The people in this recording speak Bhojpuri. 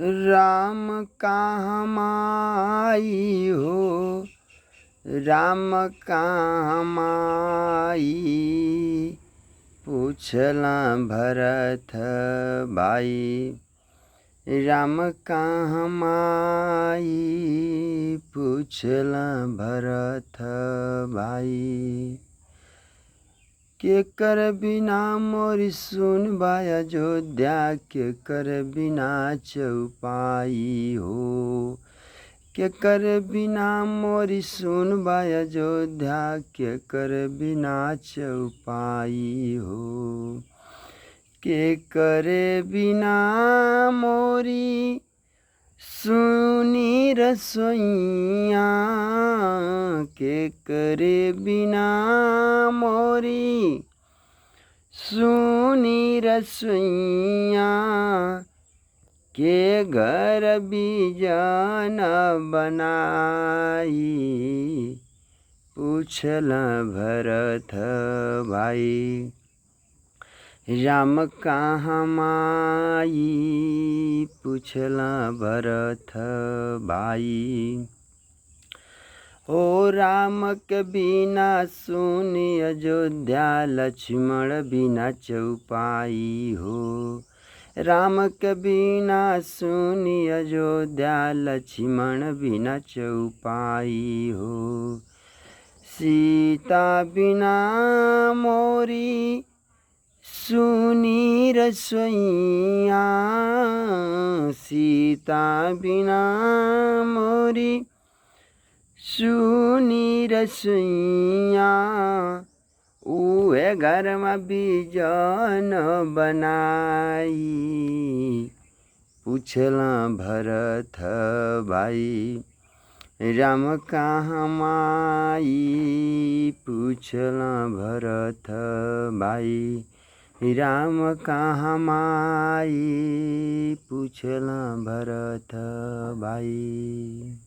राम कहाँ माई हो, राम कहाँ माई, पूछला भरत भाई। राम कहाँ माई, पूछला भरत भाई। के कर बिना मोरी सुन बाय अयोध्या, के कर बिना चौपाई हो। के कर बिना मोरी सुन बाय अयोध्या, के कर बिना चौपाई हो। के करे बिना मोरी सुनी रसोइया, के करे बिना मोरी सुनी रसोइया। के घर बीजन बनाई, पूछला भरत भाई। राम कहाँ माई, पूछला भरत भाई। ओ राम के बिना सुनी अयोध्या, लक्ष्मण बिना चौपाई हो। राम के बिना सुनी अयोध्या, लक्ष्मण बिना चौपाई हो। सीता बिना मोरी सुनी रसोइया, सीता बिना मोरी सुनी रसोइया। उहे घर में बीजन बनाई, पूछला भरत भाई। राम कहाँ माई, पूछला भरत भाई। राम कहाँ माई, पूछला भरत भाई।